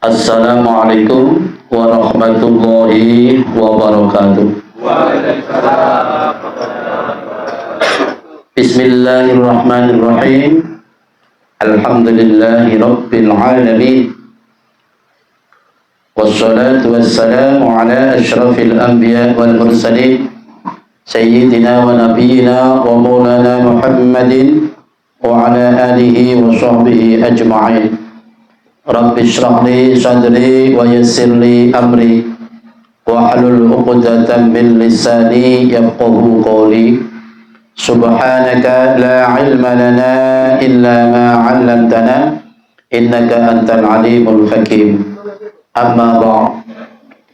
Assalamualaikum warahmatullahi wabarakatuh. Bismillahirrahmanirrahim. Alhamdulillahi rabbil alamin. Wassalatu wassalamu ala asyrafil anbiya wal mursalin Sayyidina wa nabiyyina wa maulana Muhammadin wa ala alihi wa sahbihi ajma'in. Rabbi shrah li sadri wa yassir li amri wahlul 'uqdatam min lisani yafqahu qawli. Subhanaka la ilma lana illa ma 'allamtana innaka antal alimul hakim. Amma ba'd.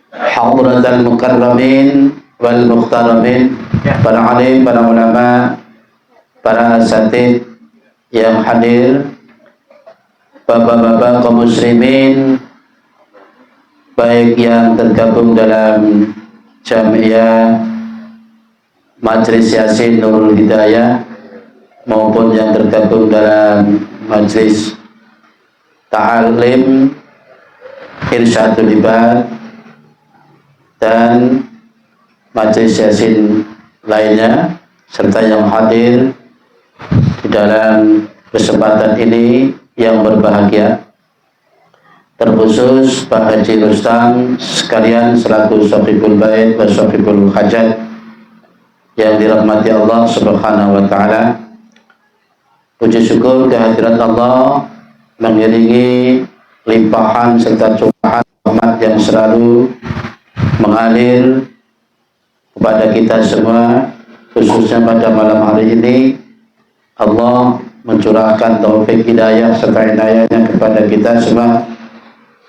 Hadratal mukarramin wal muhtaramin, para alim, para ulama, para asatid yang hadir, bapak-bapak kaum muslimin, baik yang tergabung dalam Jamiah Majelis Yasin Nurul Hidayah maupun yang tergabung dalam Majelis Ta'alim Irsyadul Ibad dan Majelis Yasin lainnya, serta yang hadir di dalam kesempatan ini yang berbahagia, terkhusus Pak Haji Rustam sekalian selaku Shafibul Bait wa Shafibul Hajat yang dirahmati Allah Subhanahu wa taala. Puji syukur kehadirat Allah mengiringi limpahan serta curahan rahmat yang selalu mengalir kepada kita semua, khususnya pada malam hari ini. Allah mencurahkan taufik hidayah serta inayahnya kepada kita semua,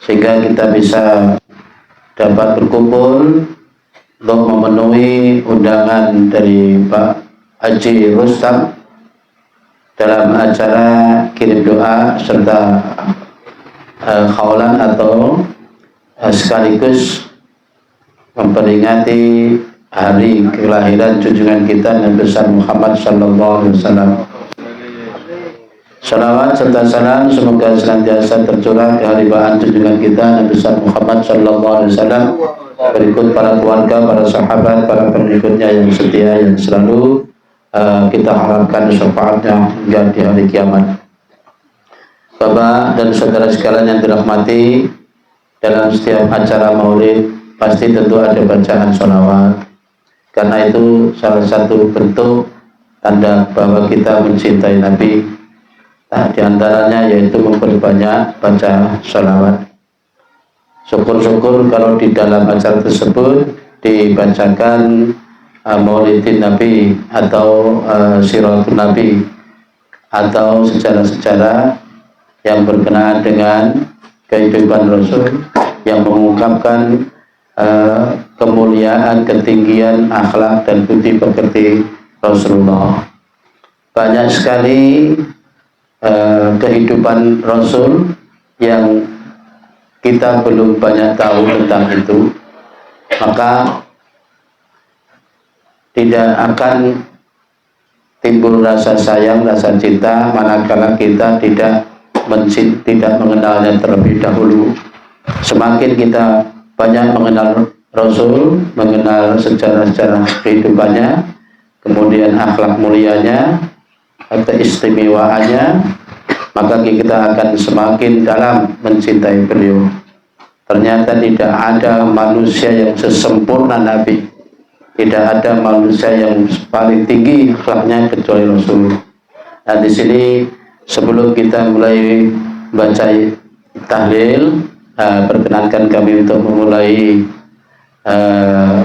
sehingga kita bisa dapat berkumpul untuk memenuhi undangan dari Pak Haji Rustam dalam acara kirim doa serta khaulan atau sekaligus memperingati hari kelahiran junjungan kita Nabi besar Muhammad sallallahu alaihi wasallam. Salawat serta salam semoga senantiasa tercurah ke hadirat junjungan kita Nabi besar Muhammad sallallahu alaihi wasallam, berikut para keluarga, para sahabat, para pengikutnya yang setia, yang selalu kita harapkan syafaatnya hingga di hari kiamat. Bapak dan saudara sekalian yang dirahmati, dalam setiap acara maulid pasti tentu ada bacaan sholawat, karena itu salah satu bentuk tanda bahwa kita mencintai Nabi. Nah, di antaranya yaitu memperbanyak baca sholawat. Syukur-syukur kalau di dalam acara tersebut dibacakan maulidin Nabi atau siratun Nabi atau sejarah-sejarah yang berkenaan dengan kehidupan Rasul, yang mengungkapkan kemuliaan, ketinggian akhlak dan budi pekerti Rasulullah. Banyak sekali kehidupan Rasul yang kita belum banyak tahu tentang itu, maka tidak akan timbul rasa sayang, rasa cinta manakala kita tidak mengenalnya terlebih dahulu. Semakin kita banyak mengenal Rasul, mengenal sejarah-sejarah kehidupannya, kemudian akhlak mulianya, keistimewaannya, maka kita akan semakin dalam mencintai beliau. Ternyata tidak ada manusia yang sesempurna Nabi, tidak ada manusia yang paling tinggi akhlaknya kecuali Rasul. Nah, di sini sebelum kita mulai baca tahlil, perkenankan kami untuk memulai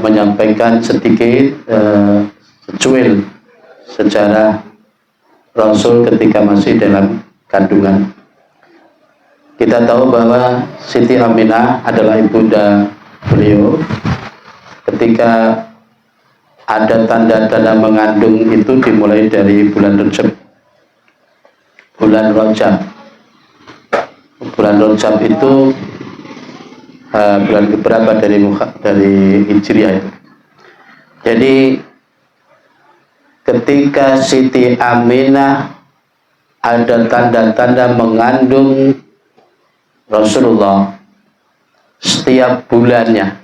menyampaikan sedikit secuil sejarah Rasul ketika masih dalam kandungan. Kita tahu bahwa Siti Aminah adalah ibunda beliau. Ketika ada tanda-tanda mengandung itu dimulai dari bulan Rajab. Bulan Rajab itu bulan keberapa dari Hijriah itu. Jadi ketika Siti Aminah ada tanda-tanda mengandung Rasulullah, setiap bulannya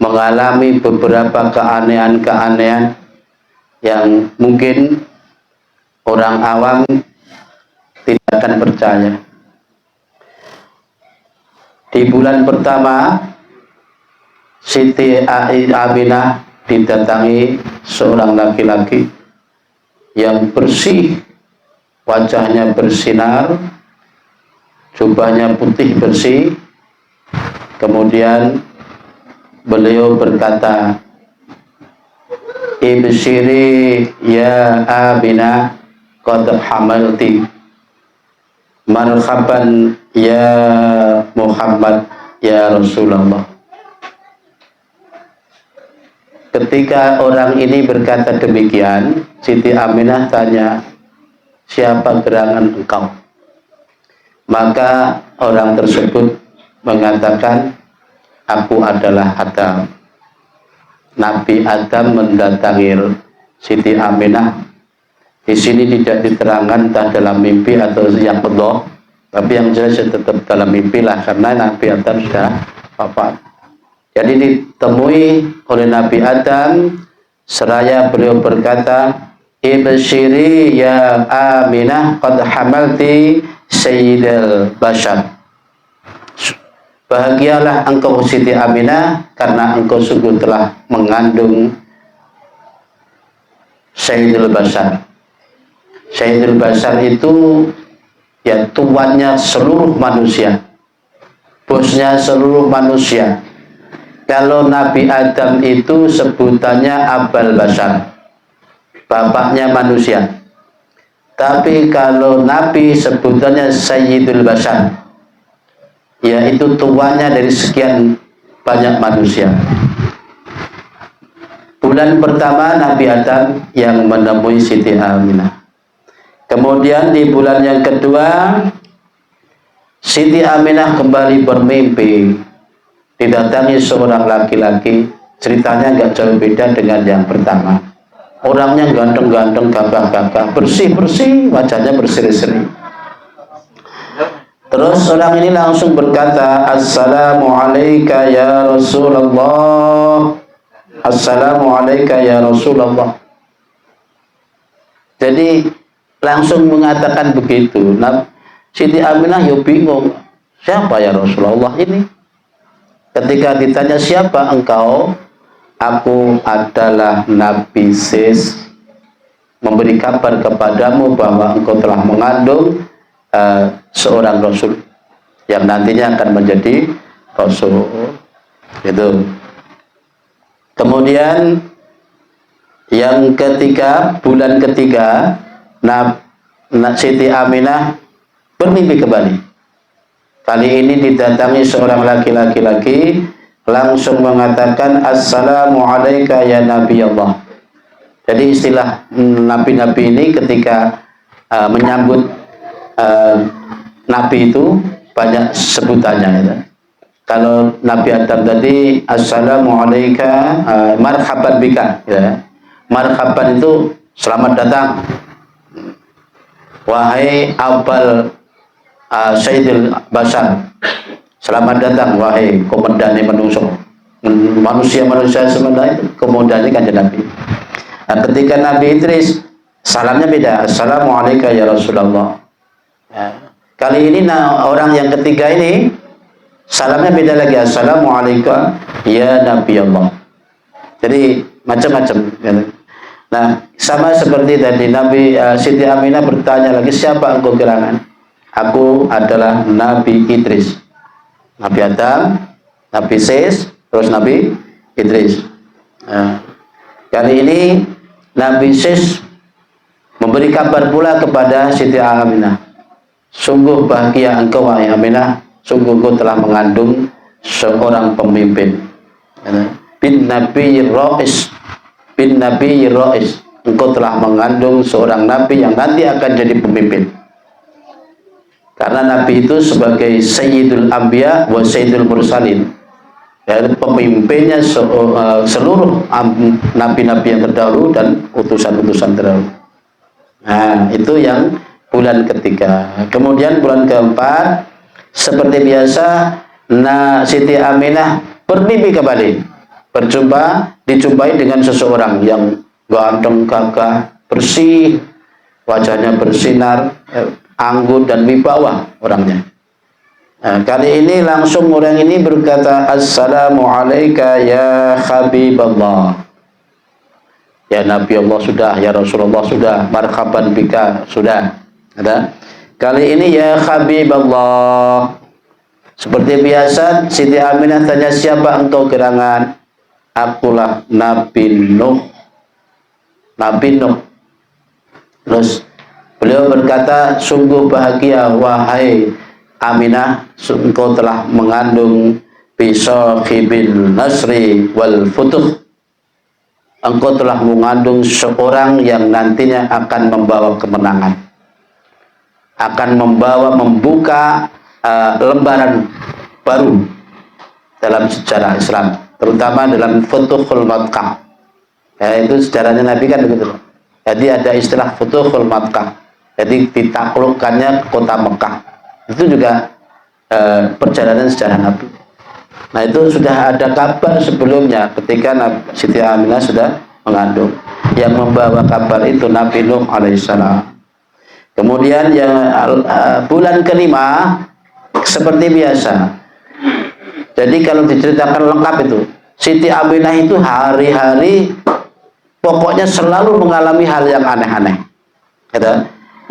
mengalami beberapa keanehan-keanehan yang mungkin orang awam tidak akan percaya. Di bulan pertama, Siti Aminah didatangi seorang laki-laki yang bersih, wajahnya bersinar, jubahnya putih bersih. Kemudian beliau berkata, "Ibshiri ya Aminah qad hamalti, marhaban ya Muhammad ya Rasulullah." Ketika orang ini berkata demikian, Siti Aminah tanya, "Siapa gerangan engkau?" Maka orang tersebut mengatakan, "Aku adalah Adam." Nabi Adam mendatangi Siti Aminah. Di sini tidak diterangkan entah dalam mimpi atau yang Allah, tapi yang jelas tetap dalam mimpi lah, karena Nabi Adam sudah wafat. Jadi ditemui oleh Nabi Adam, seraya beliau berkata, "Ibshiri ya Aminah qad hamalti sayyidal bashar." Bahagialah engkau Siti Aminah, karena engkau sungguh telah mengandung Sayyidul Bashar. Sayyidul Bashar itu ya tuannya seluruh manusia, bosnya seluruh manusia. Kalau Nabi Adam itu sebutannya Abal Bashar, bapaknya manusia. Tapi kalau Nabi sebutannya Sayyidul Bashar, yaitu tuannya dari sekian banyak manusia. Bulan pertama Nabi Adam yang menemui Siti Aminah. Kemudian di bulan yang kedua, Siti Aminah kembali bermimpi. Didatangi seorang laki-laki, ceritanya nggak jauh beda dengan yang pertama. Orangnya ganteng-ganteng, gagah-gagah, bersih-bersih, wajahnya berseri-seri. Terus orang ini langsung berkata, "Assalamualaikum ya Rasulullah. Assalamualaikum ya Rasulullah." Jadi langsung mengatakan begitu. Nah, Siti Aminah ya bingung, siapa ya Rasulullah ini? Ketika ditanya, "Siapa engkau?" "Aku adalah Nabi Sis, memberi kabar kepadamu bahwa engkau telah mengandung seorang Rasul yang nantinya akan menjadi Rasul." Gitu. Kemudian yang ketiga, bulan ketiga, Siti Aminah bermimpi kembali. Kali ini didatangi seorang laki-laki, langsung mengatakan, "Assalamualaikum ya Nabi Allah." Jadi istilah nabi-nabi ini ketika menyambut nabi itu banyak sebutannya. Ya. Kalau Nabi Adam tadi, "Assalamualaikum, marhaban bika." Ya. Marhaban itu selamat datang, wahai Abal Sayyidul Bashar, selamat datang wahai komandane manusia sementara itu komandane Kanjeng Nabi. Nah, ketika Nabi Idris, salamnya beda, "Assalamualaikum ya Rasulullah." Ya. Kali ini orang yang ketiga ini salamnya beda lagi, "Assalamualaikum ya Nabi Allah." Jadi macam-macam. Nah, sama seperti tadi Nabi Siti Aminah bertanya lagi, "Siapa engkau gerangan?" "Aku adalah Nabi Idris." Nabi Adam, Nabi Sis, terus Nabi Idris. Nah, kali ini Nabi Sis memberi kabar pula kepada Siti Aminah, "Sungguh bahagia engkau wahai Aminah, sungguh engkau telah mengandung seorang pemimpin." Bin Nabi Rais, bin Nabi Rais, engkau telah mengandung seorang nabi yang nanti akan jadi pemimpin. Karena Nabi itu sebagai Sayyidul Anbiya wa Sayyidul Mursalin, yaitu pemimpinnya seluruh nabi-nabi yang terdahulu dan utusan-utusan terdahulu. Nah, itu yang bulan ketiga. Kemudian bulan keempat, seperti biasa, Siti Aminah bermimpi kembali, dijumpai dengan seseorang yang ganteng, gagah, bersih, wajahnya bersinar, anggun dan wibawa orangnya. Kali ini langsung orang ini berkata, Assalamualaikum ya Habiballah. Ya Nabi Allah sudah, ya Rasulullah sudah, marhaban bika sudah. Kali ini ya Habiballah. Seperti biasa, Siti Aminah tanya, siapa engkau gerangan? Akulah Nabi Nuh. Nabi Nuh. Terus beliau berkata, sungguh bahagia wahai Aminah, engkau telah mengandung bisahibil nasri wal futuh. Engkau telah mengandung seorang yang nantinya akan membawa kemenangan, akan membuka lembaran baru dalam sejarah Islam, terutama dalam Futuhul Makkah. Itu sejarahnya Nabi kan begitu. Jadi ada istilah Futuhul Makkah, jadi ditaklukkannya kota Mekah. Itu juga perjalanan sejarah Nabi. Nah, itu sudah ada kabar sebelumnya ketika Siti Aminah sudah mengandung. Yang membawa kabar itu Nabi Nuh alaihissalam. Kemudian yang bulan kelima seperti biasa. Jadi kalau diceritakan lengkap itu, Siti Aminah itu hari-hari pokoknya selalu mengalami hal yang aneh-aneh.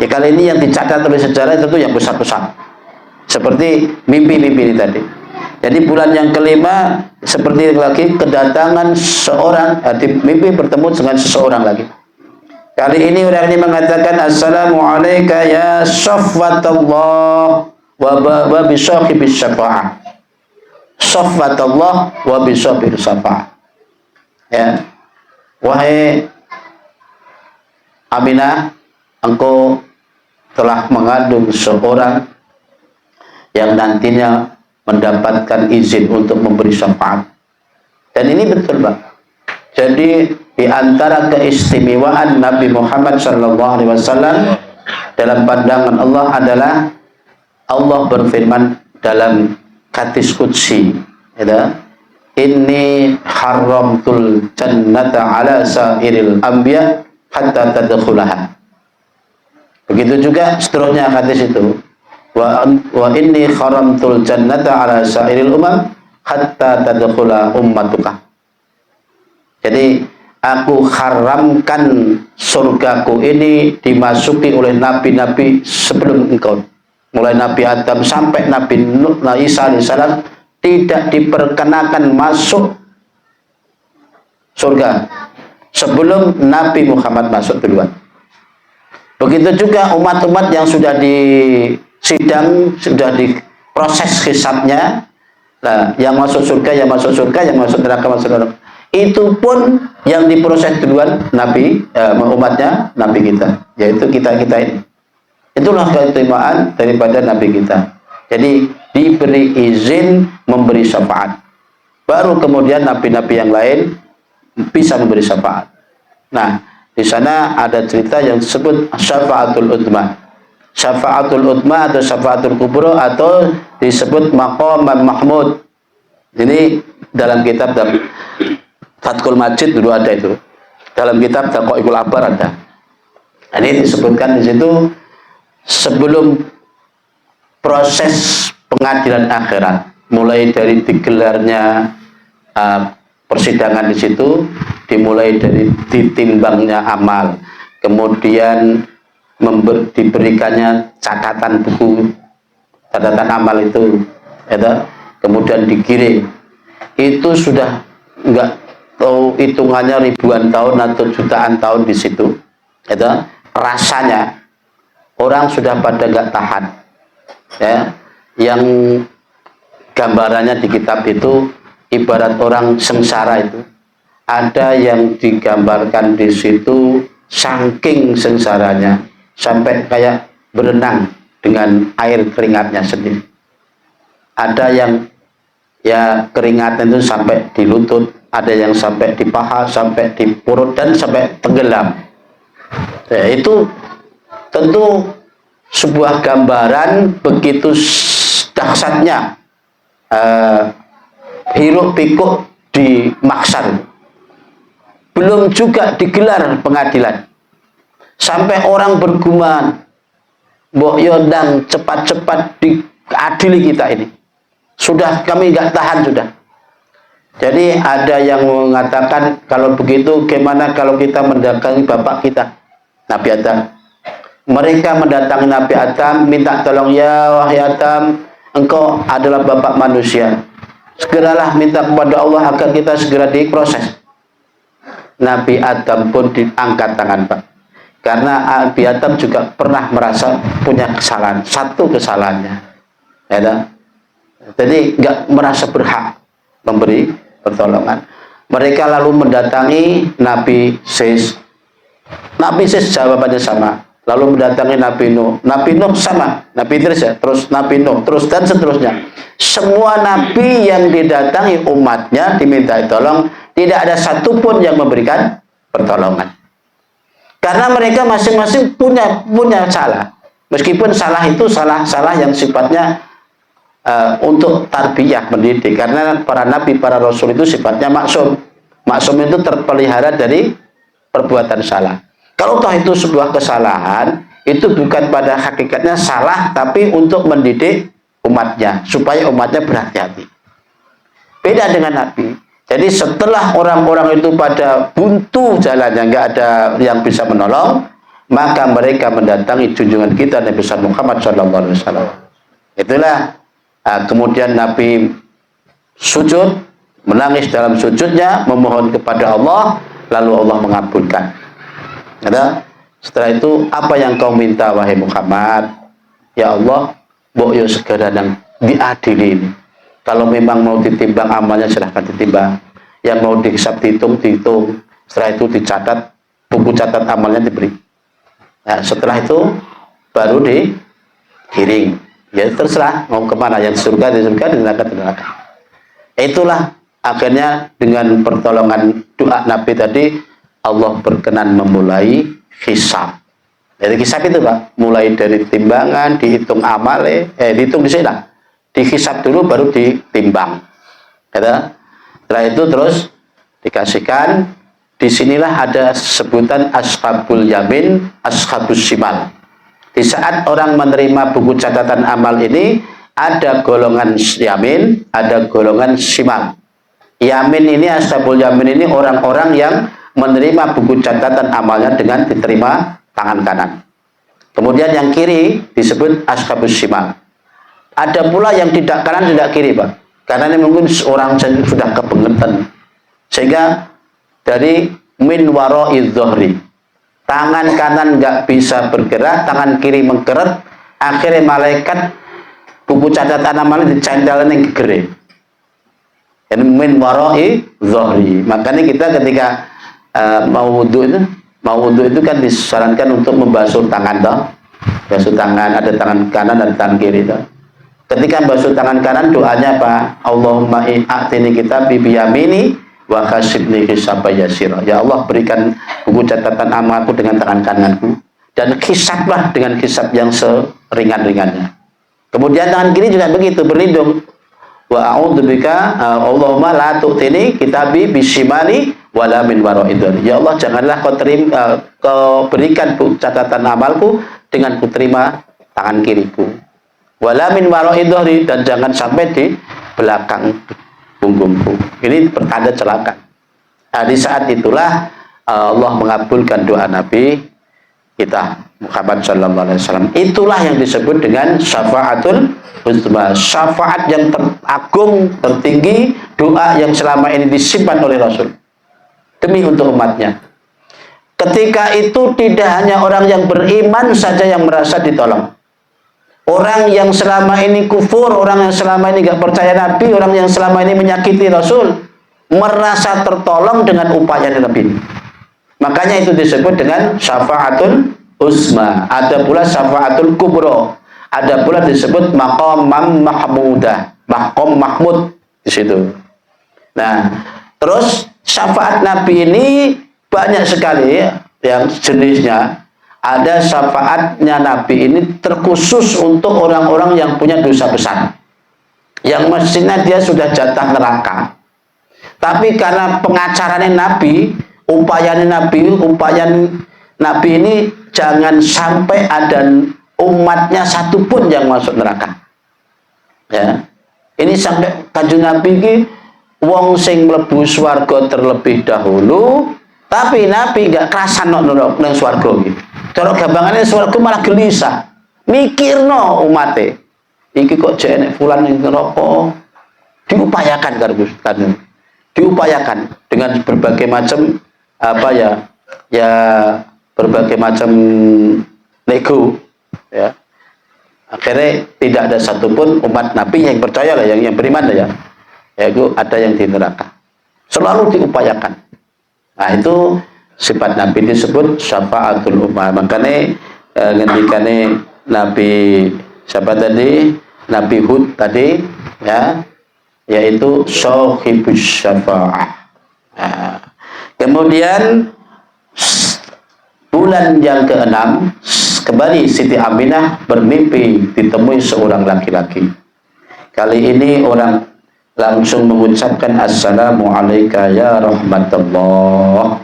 Ya kali ini yang dicatat oleh sejarah itu yang besar-besar. Seperti mimpi-mimpi ini tadi. Jadi bulan yang kelima seperti lagi kedatangan seorang, di mimpi bertemu dengan seseorang lagi. Kali ini orang ini mengatakan, Assalamualaikum ya Safwatallah wa bisahibis syafa'ah. Safwatallah wa bisahibis syafa'ah. Ya. Wahai Aminah, engkau telah mengandung seorang yang nantinya mendapatkan izin untuk memberi syafaat. Dan ini betul, Pak. Jadi di antara keistimewaan Nabi Muhammad SAW dalam pandangan Allah adalah Allah berfirman dalam hadis qudsi, Inni haramtul jannata ala sairil anbiya hatta tadkhulaha. Begitu juga seterusnya hadis itu. Wa inni haramtul jannata ala sairil umam hatta tadkhula ummatuka. Jadi aku haramkan surgaku ini dimasuki oleh nabi-nabi sebelum engkau. Mulai Nabi Adam sampai Nabi Nuh, Isa alaihissalam tidak diperkenakan masuk surga sebelum Nabi Muhammad masuk duluan. Begitu juga umat-umat yang sudah disidang, sudah diproses hisabnya. Nah, yang masuk surga, yang masuk surga, yang masuk neraka, masuk neraka. Itu pun yang diproses duluan Nabi, umatnya Nabi kita, yaitu kita-kita ini. Itulah keistimewaan daripada Nabi kita. Jadi diberi izin memberi syafaat. Baru kemudian nabi-nabi yang lain bisa memberi syafaat. Nah, di sana ada cerita yang disebut syafaatul utma. Syafaatul utma atau syafaatul kubro atau disebut maqam mahmud. Ini dalam kitab Fathul Majid dulu ada itu. Dalam kitab Daqaiqul Akbar ada. Ini disebutkan di situ sebelum proses pengadilan akhirat, mulai dari digelarnya persidangan di situ, dimulai dari ditimbangnya amal, kemudian diberikannya catatan buku, catatan amal itu, kemudian digiring. Itu sudah enggak tahu hitungannya ribuan tahun atau jutaan tahun di situ. Rasanya orang sudah pada enggak tahan. Ya, yang gambarannya di kitab itu ibarat orang sengsara itu. Ada yang digambarkan di situ saking sengsaranya sampai kayak berenang dengan air keringatnya sendiri. Ada yang ya keringatnya itu sampai di lutut, ada yang sampai di paha, sampai di perut dan sampai tenggelam. Ya, itu tentu sebuah gambaran begitu dahsyatnya hiruk pikuk di maksar, belum juga digelar pengadilan, sampai orang bergumam, mbok yondang cepat-cepat diadili kita ini, sudah kami nggak tahan sudah. Jadi ada yang mengatakan kalau begitu gimana kalau kita mendatangi bapak kita Nabi Adam. Mereka mendatangi Nabi Adam, minta tolong, ya wahai Adam, engkau adalah bapak manusia, segeralah minta kepada Allah agar kita segera diproses. Nabi Adam pun diangkat tangan, Pak, karena Nabi Adam juga pernah merasa punya kesalahan, satu kesalahannya, ya, jadi nggak merasa berhak memberi pertolongan. Mereka lalu mendatangi Nabi Sis. Nabi Sis jawabannya sama. Lalu mendatangi Nabi Nuh. Nabi Nuh sama. Nabi Idris ya. Terus Nabi Nuh. Terus dan seterusnya. Semua Nabi yang didatangi umatnya diminta tolong, tidak ada satupun yang memberikan pertolongan. Karena mereka masing-masing punya salah. Meskipun salah itu salah yang sifatnya untuk tarbiyah, mendidik, karena para nabi, para rasul itu sifatnya maksum. Maksum itu terpelihara dari perbuatan salah. Kalau toh itu sebuah kesalahan, itu bukan pada hakikatnya salah, tapi untuk mendidik umatnya, supaya umatnya berhati-hati. Beda dengan nabi. Jadi setelah orang-orang itu pada buntu jalannya, nggak ada yang bisa menolong, maka mereka mendatangi junjungan kita Nabi Muhammad SAW. Itulah kemudian Nabi sujud, menangis dalam sujudnya, memohon kepada Allah, lalu Allah mengabulkan. Setelah itu, apa yang kau minta wahai Muhammad? Ya Allah, boyo segera dan diadili ini. Kalau memang mau ditimbang amalnya, silahkan ditimbang. Yang mau dihisab, dihitung. Setelah itu dicatat, buku catat amalnya diberi. Nah, setelah itu baru digiring. Ya terserah mau kemana, yang surga di surga, di neraka di neraka. Itulah akhirnya dengan pertolongan doa Nabi tadi, Allah berkenan memulai hisab. Jadi hisab itu Pak, mulai dari timbangan, dihitung amale, dihitung di sini lah, dihisab dulu baru ditimbang. Setelah itu terus dikasihkan. Disinilah ada sebutan ashabul yamin, ashabus shimal. Di saat orang menerima buku catatan amal ini, ada golongan yamin, ada golongan shimal. Yamin ini, ashabul yamin ini orang-orang yang menerima buku catatan amalnya dengan diterima tangan kanan. Kemudian yang kiri disebut ashabus shimal. Ada pula yang tidak kanan, tidak kiri, Pak. Karena ini mungkin orang sudah kebangetan. Sehingga dari min wara'i dhuhri, tangan kanan nggak bisa bergerak, tangan kiri mengkeret, akhirnya malaikat buku catatan amalnya dicentelin yang gegere. Ini min wara'i dhuhri. Makanya kita ketika mau wudu itu kan disarankan untuk membasuh tangan, toh. Basuh tangan, ada tangan kanan dan tangan kiri, toh. Ketika basuh tangan kanan, doanya apa? Allahumma i'atini kitabi biyamini wa khasibni hisaba yasira. Ya Allah, berikan buku catatan amalku dengan tangan kananku dan hisablah dengan hisab yang seringan-ringannya. Kemudian tangan kiri juga begitu, berlindung. Wa a'udzubika Allahumma la tu'tini kitabi bisimali wala min wara'i. Ya Allah, janganlah kau berikan buku catatan amalku dengan kuterima tangan kiriku. Wala min wara'i, dan jangan sampai di belakang punggungku. Ini pertanda celaka. Nah, di saat itulah Allah mengabulkan doa Nabi kita Muhammad SAW. Itulah yang disebut dengan syafaatul uzma, syafaat yang teragung, tertinggi, doa yang selama ini disimpan oleh Rasul demi untuk umatnya. Ketika itu tidak hanya orang yang beriman saja yang merasa ditolong. Orang yang selama ini kufur, orang yang selama ini gak percaya Nabi, orang yang selama ini menyakiti Rasul, merasa tertolong dengan upaya Nabi. Makanya itu disebut dengan syafaatul uzma. Ada pula syafaatul kubro. Ada pula disebut maqam mahmudah, maqam mahmud di situ. Nah, terus syafaat Nabi ini banyak sekali yang jenisnya. Ada syafaatnya Nabi ini terkhusus untuk orang-orang yang punya dosa besar. yang mestinya dia sudah jatah neraka. Tapi karena pengacaranya Nabi, upaya Nabi ini jangan sampai ada umatnya satupun yang masuk neraka. Ya, ini sampai Kanjeng Nabi ini wong sing mlebu swarga terlebih dahulu, tapi Nabi gak kerasan nang swarga iki. Cara gampangane swarga malah gelisah. Mikirno umate. Iki kok jek enek fulan ning neraka. Diupayakan karo Gusti. Diupayakan dengan berbagai macam berbagai macam nego, ya. Akhirnya tidak ada satupun umat Nabi yang percaya lah, yang beriman lah, ya. Yaitu ada yang di neraka. Selalu diupayakan. Nah, itu sifat Nabi disebut syafaatul ummah. Makanya ngendikane Nabi siapa tadi? Nabi Hud tadi, ya, yaitu shahibus syafaah. Nah, kemudian bulan yang ke-6 kembali Siti Aminah bermimpi ditemui seorang laki-laki. Kali ini orang langsung mengucapkan assalamu alayka ya rahmatullah.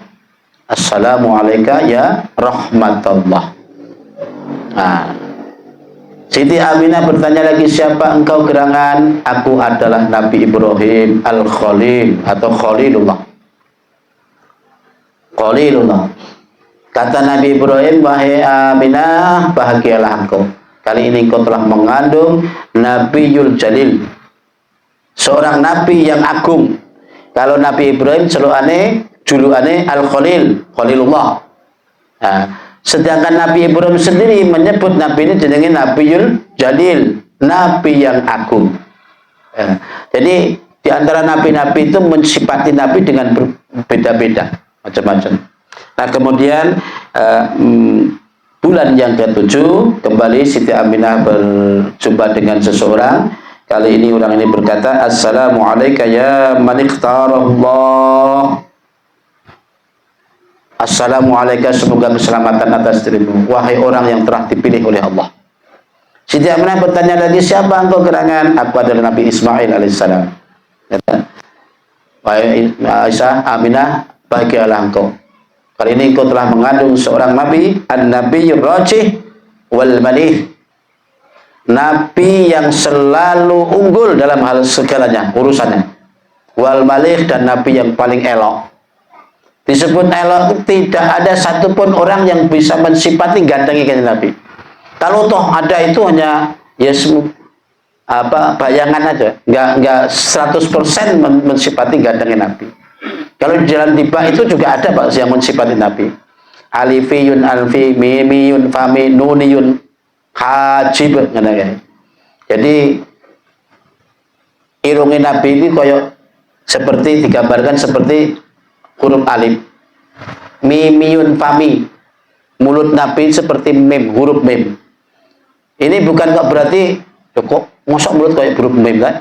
Assalamu alayka ya rahmatullah. Nah, Siti Aminah bertanya lagi, siapa engkau gerangan? Aku adalah Nabi Ibrahim Al-Khalil atau Khalilullah. Khalilullah. Kata Nabi Ibrahim, wahai Aminah, bahagialah engkau. Kali ini engkau telah mengandung Nabiul Jalil, seorang Nabi yang agung. Kalau Nabi Ibrahim juluane Al-Khalil, Khalilullah. Nah, sedangkan Nabi Ibrahim sendiri menyebut Nabi ini jenenge Nabiul Jalil, Nabi yang agung. Jadi di antara nabi-nabi itu mensifati Nabi dengan berbeda-beda, macam-macam. Nah, kemudian bulan yang ke-7 kembali Siti Aminah berjumpa dengan seseorang. Kali ini orang ini berkata, assalamu alayka ya man ikhtarallah. Assalamu alayka, semoga keselamatan atas dirimu, wahai orang yang telah dipilih oleh Allah. Siti Aminah bertanya lagi, siapa engkau gerangan? Aku adalah Nabi Ismail alaihissalam. Wahai Aisyah, Aminah, bahagialah engkau. Kali ini engkau telah mengandung seorang Nabi, An-Nabiyyur Rajih wal Malih. Nabi yang selalu unggul dalam hal segalanya, urusannya. Wal Malih, dan Nabi yang paling elok. Disebut elok, tidak ada satupun orang yang bisa mensifati gantengi kanjeng Nabi. Kalau toh ada itu hanya ya bayangan aja, enggak 100% mensifati gantengi Nabi. Kalau di jalan tiba itu juga ada Pak yang mensifati Nabi. Alifiyun, alfi, mimiyun, fami, nuniyun, hajib. Jadi irungi Nabi ini koyok seperti digambarkan seperti huruf alif. Mimiyun, fami, mulut Nabi seperti mim, huruf mim. Ini bukan kok berarti kok mosok mulut kayak huruf mim kan?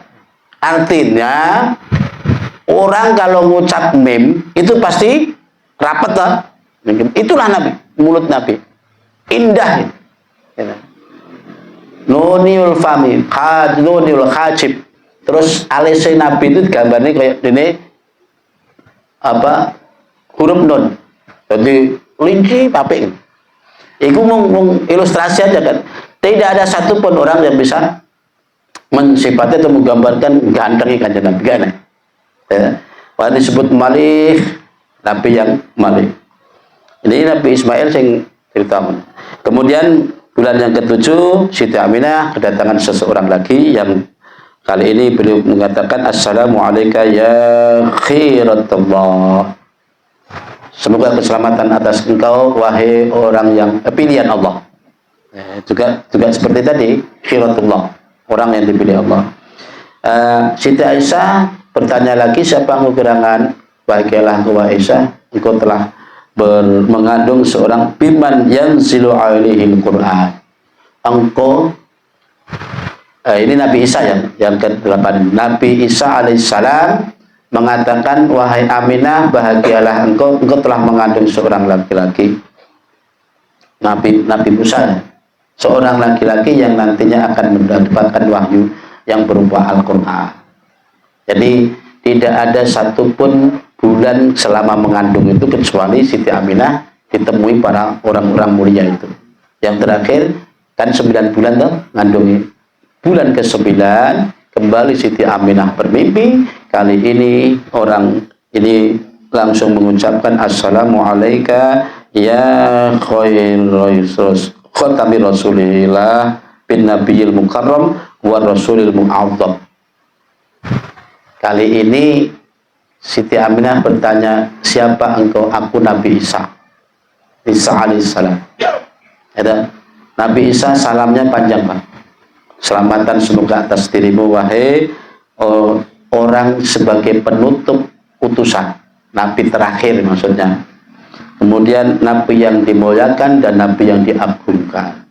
Artinya orang kalau ngucap mim itu pasti rapat lah. Itulah Nabi, mulut Nabi. Indah. Nuniul fami, nuniul hajib. Terus alisnya Nabi itu gambarnya kayak ini huruf nun. Jadi linci apik. Iku mung ilustrasi aja kan. Tidak ada satupun orang yang bisa mensifati atau menggambarkan gantengnya kanjeng Nabi kan. Ya. Wah, disebut Malih, Nabi yang Malih. Ini Nabi Ismail yang ceritakan. Kemudian bulan yang ke-7 Siti Aminah kedatangan seseorang lagi yang kali ini beliau mengatakan assalamu alayka ya khiratullah. Semoga keselamatan atas engkau wahai orang yang pilihan Allah. Juga seperti tadi khiratullah, orang yang dipilih Allah. Siti Aisyah bertanya lagi, siapa engkau gerangan? Bahagialah engkau Aisyah, engkau telah mengandung seorang biman yanzilu alaihil Qur'an. Engkau ini Nabi Isa yang ke-8. Nabi Isa alaihissalam mengatakan, wahai Aminah, bahagialah engkau telah mengandung seorang laki-laki. Nabi Musa, seorang laki-laki yang nantinya akan mendapatkan wahyu. yang berupa Al-Quran. Jadi tidak ada satupun bulan selama mengandung itu kecuali Siti Aminah ditemui para orang-orang mulia itu. Yang terakhir kan 9 bulan tuh ngandungi. Bulan ke-9 kembali Siti Aminah bermimpi. Kali ini orang ini langsung mengucapkan Assalamualaikum ya khatami Rasulillah bin Nabiyil Mukarram wa Rasulil Mu'adzam. Kali ini Siti Aminah bertanya, siapa engkau? Aku Nabi Isa. Isa alaihissalam. Ada Nabi Isa, salamnya panjang, Pak. Selamatan semoga atas dirimu wahai orang sebagai penutup utusan, Nabi terakhir maksudnya. Kemudian Nabi yang dimuliakan dan Nabi yang diagungkan.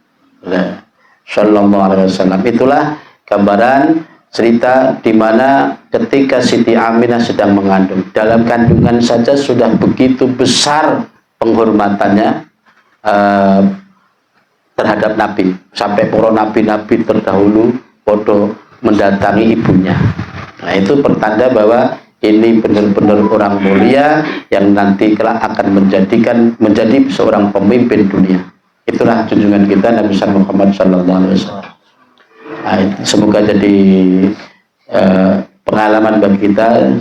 Sallallahu alaihi wasallam. Itulah gambaran cerita di mana ketika Siti Aminah sedang mengandung. Dalam kandungan saja sudah begitu besar penghormatannya terhadap Nabi. Sampai para nabi-nabi terdahulu podo mendatangi ibunya. Nah, itu pertanda bahwa ini benar-benar orang mulia yang nanti kelak akan menjadi seorang pemimpin dunia. Itulah junjungan kita Nabi Muhammad sallallahu alaihi wasallam. Nah, semoga jadi pengalaman bagi kita